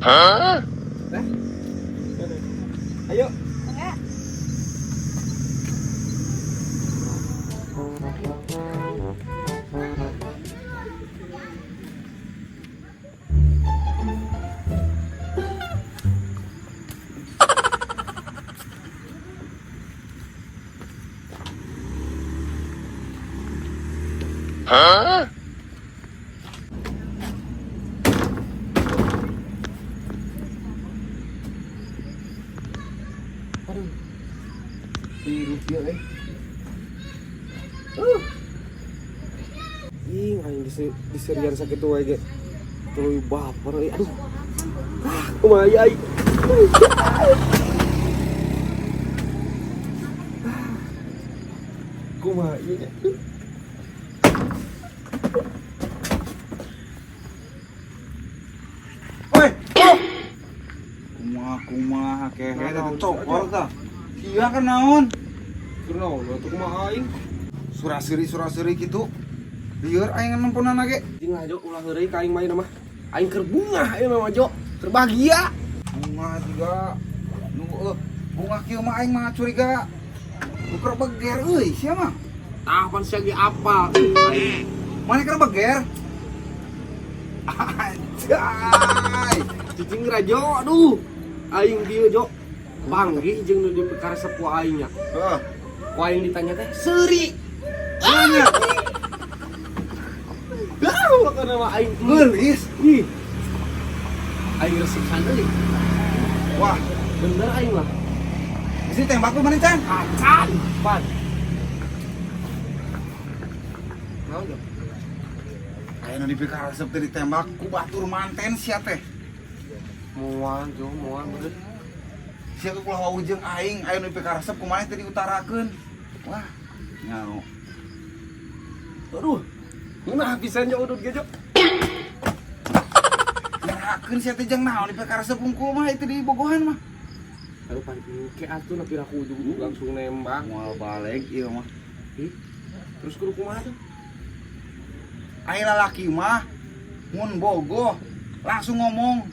Hah? Ayo. Enggak. Hah? Aduh. Irit dia Ih, aing di serian sakit wae ge. Tuluy baper euy. Aduh. Kumaha ai? Kumaha ieu? Woi, kumaha kehe eta cokor tah. Iya kan naon? Kunaon atuh kumaha aing? Suraseri kitu. Lieur aing nempunana ge. Jeung ajo ulah heureuy ka aing main mah. Aing keur bungah ieu mah ajo. Keur bahagia. Bunga juga. Nu bunga kieu mah aing mah curiga. Nu keur beger euy sia mah. Tahan sia ge apa? Mana keur beger? Anjay. Cicing rajo, aduh. Aing dieu jo. Panggih jeung nu dipekaresep ku aing nya. Heeh. Ku aing ditanya teh, "Seuri." Anya Dah, makana mah aing geulis. ih. Aing resep saneuy. Wah, Bener aing mah. isi tembak tuh mana Chan? Acan, pan. Naon jo? Aya nu dipikaresep teh ditembak ku batur manten sia teh. Moal jo, moal bener. Sia ku kulah jeung aing aya nu dipikaresep kumaha teh diutarakeun. Wah, nyao. Aduh. Ngeunah pisan jo udut ge jo. Nyarakeun sia teh jeung naon dipikaresep hungkul mah itu di bogohan mah. Aduh pan ke atuh nepi ra ku ujug-ujug langsung nembak. Moal balik ieu mah. Ih. Terus kudu kumaha tuh? Aya lalaki mah mun bogoh langsung ngomong.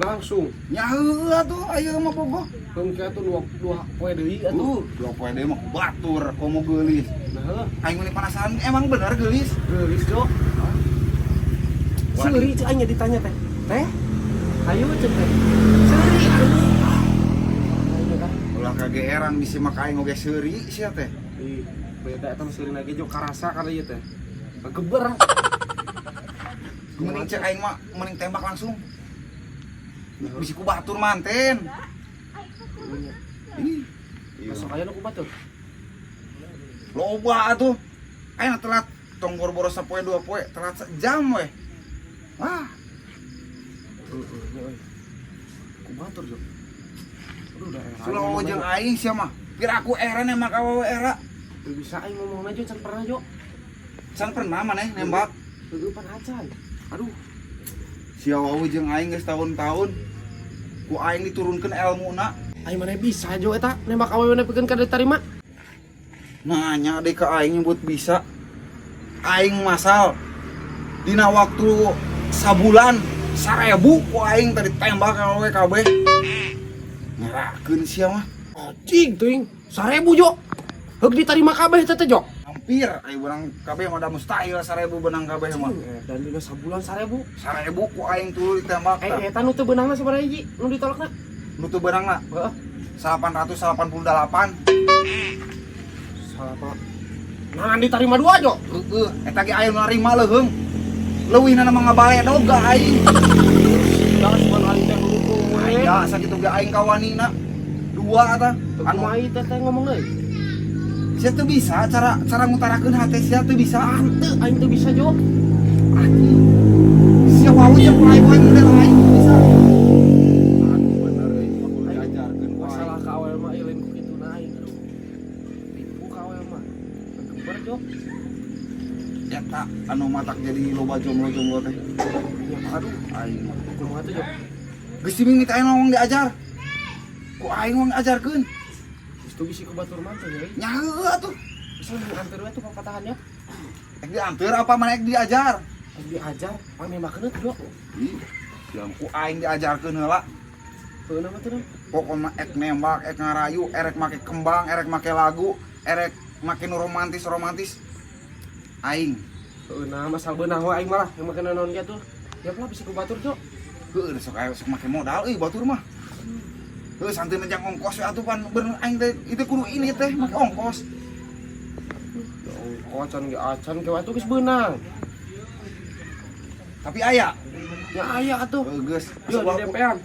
Langsung. Nya heueuh atuh aya mah bogoh. Keun ke atuh dua poe deui atuh. Dua poe deui mah batur komo geulis. Nah, heuh. Aing mah penasaran emang bener geulis. Geulis jo. Seuri ceu aing ditanya teh. Teh? Hayu ceu teh. Seuri aing. Ulah kageeran bisi mah aing oge seuri sia teh. Ih, beda eta mah seuri lagi jo karasa kana ieu teh. Kegeber. Mending cek aing mah mending tembak langsung. Bisi ku batur manten. Ih, Masuk aya nu kumaha tuh? loba atuh. Ayeuna telat tong boro-boro sapoe dua poe, telat sejam we. Wah, Heeh, nya euy. Kumaha tuh jo? Aduh udah era. sulau jeung aing sia mah. Pira aku era nembak awewe era. Teu bisa aing ngomongna jo can pernah jo. Can pernah maneh nembak. Heueuh pan acan. Aduh, Sia wawu jeung aing geus tahun-tahun. Ku aing diturunkeun elmuna. aing mana bisa jo eta nembak awewe nepikeun ka diterima. Nanya deh ke aing nyebut bisa. Aing masal dina waktu sabulan 1000 ku aing tadi tembak awewe kabeh. Ngerakeun sia mah. Anjing teuing 1000 jo. Heug diterima kabeh teh jo. Hampir ai urang kabeh mah da mustahil 1000 benang kabeh mah. Dan dina sabulan 1000. 1000 ku aing tuluy ditembak tah. Eta nu teu beunangna sabaraha hiji nu ditolakna? Nu teu beunangna Heeh. 888. Salah Pak. Nah, diterima dua jo. Heeh, eta ge aing narima leuheung. Leuwihna mah ngabale doga aing. Dah cuman aing teh hukum we. Aya sakitu ge aing kawanina. Dua eta. Anu ai teh ngomong deui. Sia teu bisa cara ngutarakeun hate sia teu bisa. Teu aing teu bisa jo. Anjing. Sia wawu jeung poe-poe model aing teu bisa. Bener euy, aku diajarkeun masalah ka awewe mah ieu lain ku kituna aing. Aduh. Tipu ka awewe mah. Kegember jo. Eta anu matak jadi loba jomblo-jomblo teh. Ya aduh, Aing mah. kumaha tuh jo. Geus dimimiti aing ngomong diajar. Ku aing mah ngajarkeun. Geus teu bisi ku batur mantu euy. Nya heueuh atuh. Bisa nganter we tuh papatahannya. Ek dianteur apa mana ek diajar? diajar pan nembakeun tuh. Ih, yang ku aing diajarkeun heula. Heeh nama tuh. Pokoknya ek nembak, ek ngarayu, erek make kembang, erek make lagu, erek make nu romantis. Aing. Heeh nah masal beunang we aing malah yang make naon kitu. Ya lah bisa ku batur, Cok. Heueuh sok aya sok make modal euy batur mah. Heueuh santai menjang ongkos we atuh pan bener aing teh itu kudu ini teh make ongkos. Ongkosan ge acan ke watu geus beunang. Tapi aya. Ya aya atuh. Geus. Yo di DP-an.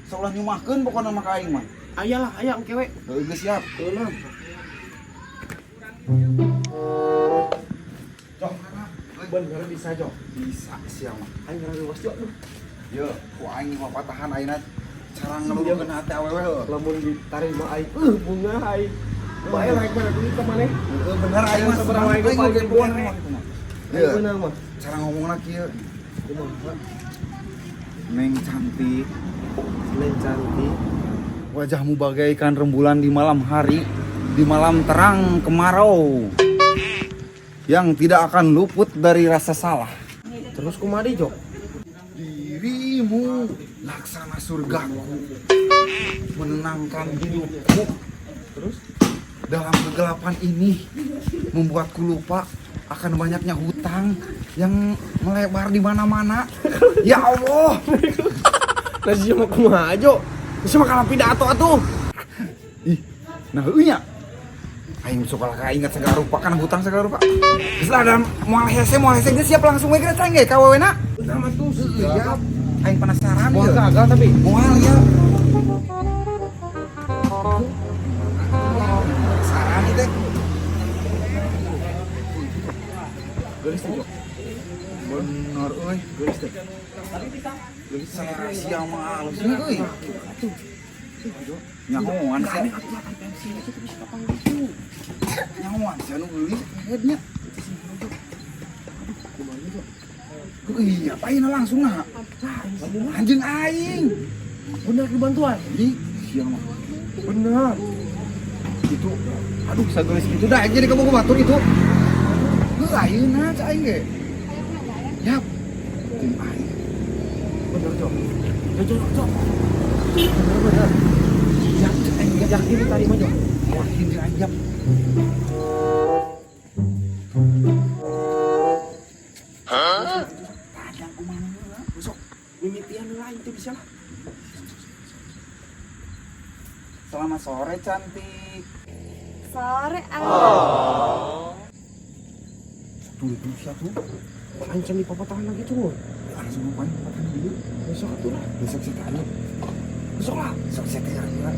Sok ulah nyumahkeun pokona mah ka aing mah. Aya lah, aya engke we. Heueuh geus siap. Heeh. Cok, Bener bisa, Cok. bisa sia mah. Aing ngarawas, Cok. Ye, ku aing mah patahan ayeuna cara ngelurukeun hati awewe heuh. Lamun ditarima aing, bunga aing. Bae rek mana duit ka maneh. Heueuh bener aing mah Sabaraha aing aing paling ge buan bener. mah kitu mah. Aing Ye, beunang mah. cara ngomongna kieu. Kumaha? Neng cantik, Neng cantik. wajahmu bagaikan rembulan di malam hari, di malam terang kemarau, yang tidak akan luput dari rasa salah. Terus kumadi, Jok? Dirimu laksana surgaku, menenangkan hidupku. Terus Dalam kegelapan ini membuatku lupa akan banyaknya hutang yang melebar di mana-mana. Ya Allah. nah sih mah kumaha, Jok? Bisa mah kalah pidato atuh. Ih, nah heunya. Aing sok ka ingat segala rupa kan hutang segala rupa. Geus lah ada moal hese geus siap langsung we geus cang ge ka wewena. Nama tuh Siap. Aing penasaran Moal ieu. gagal tapi Moal ya. Penasaran ieu teh. geus teh, Jok. Bener euy. Geus teh. Geus rahasia mah halusnya euy. Nyahoan sih. Nyahoan sih anu geuli headnya. Iya, ayeuna langsung nah. Anjing aing. Bener kebantuan. Ih, siang mah. Bener. Itu aduh sageus itu dah jadi kamu batur itu. Heuh ayeuna cai aing ge. Yap. Anjing aing. Bener, Jok. Jok. Bener. Yakin diterima, Jok. Yakin sih aing yap. Tadang kumaha heula. Besok Mimitian lain itu bisa lah. selamat sore cantik. Sore Tuh satu. Ancam di papatahan lagi tuh. Langsung ngapain patah dulu. Besok atuh lah. Besok saya tanya. Besok lah. Besok saya tanya.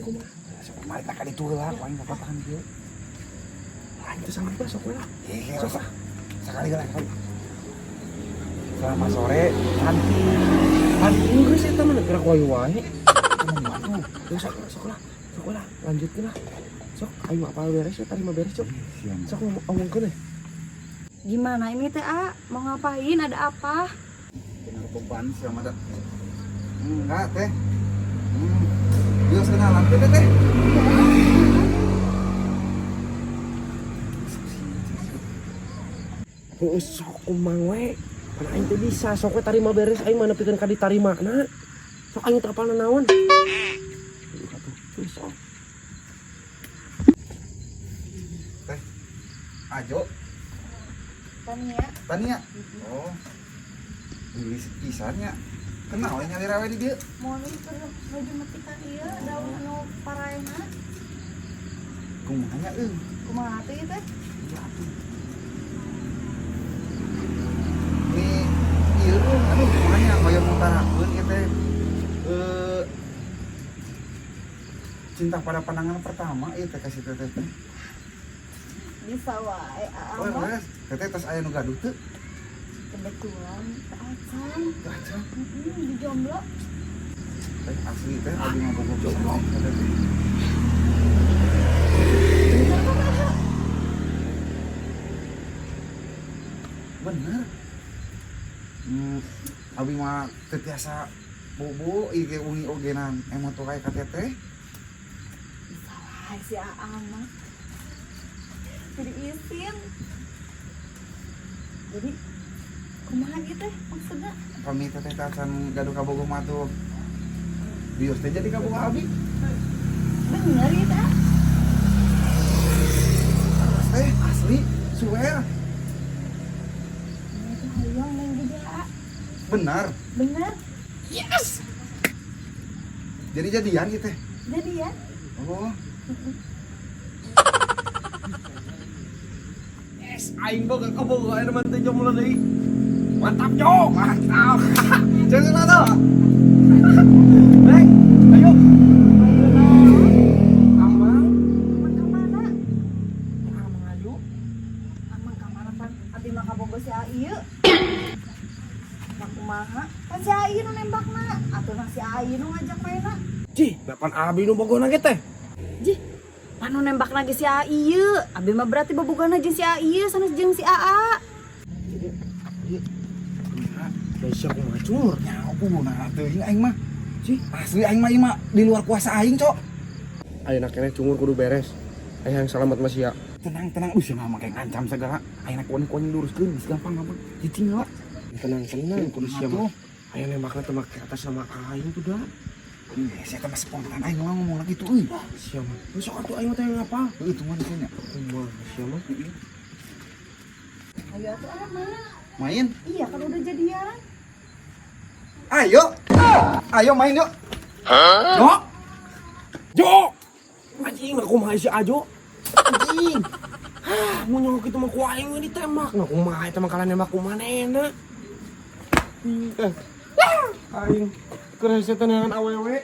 Kumaha. Besok kemarin tak ada itu lah. Paling patahan dia. Lain itu sama besok lah. Sok lah. Sekali kali. Selamat sore cantik. Geus eta mah gerak wae. Aduh. Sok lah. Lanjutkeun lah. Sok ayo apa beres ya tadi mah beres, Cok. Sok ngomongkeun deh. gimana ini teh mau ngapain, ada apa? Benar beban sama dah. Enggak teh. Dia kenalan teh. Sok kumang we. Pan aing teh bisa sok we tarima beres aing mah nepikeun ka ditarimana. Sok aing teh apalna naon. Sok. Teh. Ajo. Tania. Oh. Beli kisahnya. Kenal we nyali rawe di dieu. Mau nih nuju metikan ieu daun anu paraena. Kumaha nya euy. Kumaha teh ieu teh? Ieu aduh kumaha hoyong mutarakeun ieu teh. Cinta pada pandangan pertama ieu teh kasih teh teh. Bisa wae Oh, beres. Teteh tos aya nu gaduh teu? kebetulan keacan. Acan. Di jomblo. Teh asli teh abi mah bogoh jomblo. Bener. Abi mah teu tiasa bobo ieu ge ungi ogenan emot wae ka teteh. Salah si Aang mah. Jadi isin. Jadi kumaha gitu maksudnya? Pamita teh akan gaduh kabogoh mah tuh. Bios teh jadi kabogoh abi. Bener ya tak? Teh asli, swear. Ini tuh hayang main juga. Benar. Bener? Yes. Jadi jadian gitu teh. Jadi ya? Oh. Yes, aing boga kabogoh ayeuna mah teh Jo mulai deui. Mantap Jo, mantap. Jangan atuh. Neng, ayo. Ayo nah. Amang, Amang kemana? ya amang ayo. Amang kemana kan? Abdi mah kabogoh si Aiyu. Nah kumaha? Kan si Aiyu nu nembakna. Atuh nah si Aiyu nu ngajak mainna. Ji, dapan abi nu bogona ge teh. Jih, panu nembak lagi si Aiyu. Abi mah berarti bobogohna jeung si Aiyu sanes jeung si Aa. Geus siap ngacur. Nyaho kumaha teuing aing mah. Sih, asli aing mah ieu mah di luar kuasa aing, Cok. Ayeuna keneh cungur kudu beres. Aya yang selamat mah sia. Tenang, usia mah make ngancam segala. Ayeuna kuning luruskeun, geus gampang gampang. Cicing heula. Tenang kudu sia Tuh. mah. Aya nembakna teh make atas sama aing tuh da. Saya teh mah spontan aing mah ngomong lagi tuh euy. Sia mah. Geus sok atuh aing mah teh ngapa? Heuh tuh mah nya. Kumaha sia mah? Ayo atuh anak mana? Main. Iya kan udah jadian. Ayo. Ayo main yuk. Jo. Jo. Anjing aku mah si Ajo. Anjing. Mun nyok kitu mah ku aing we ditembak. Nah kumaha eta mah kala nembak ku manehna. Aing keresetan dengan awewe.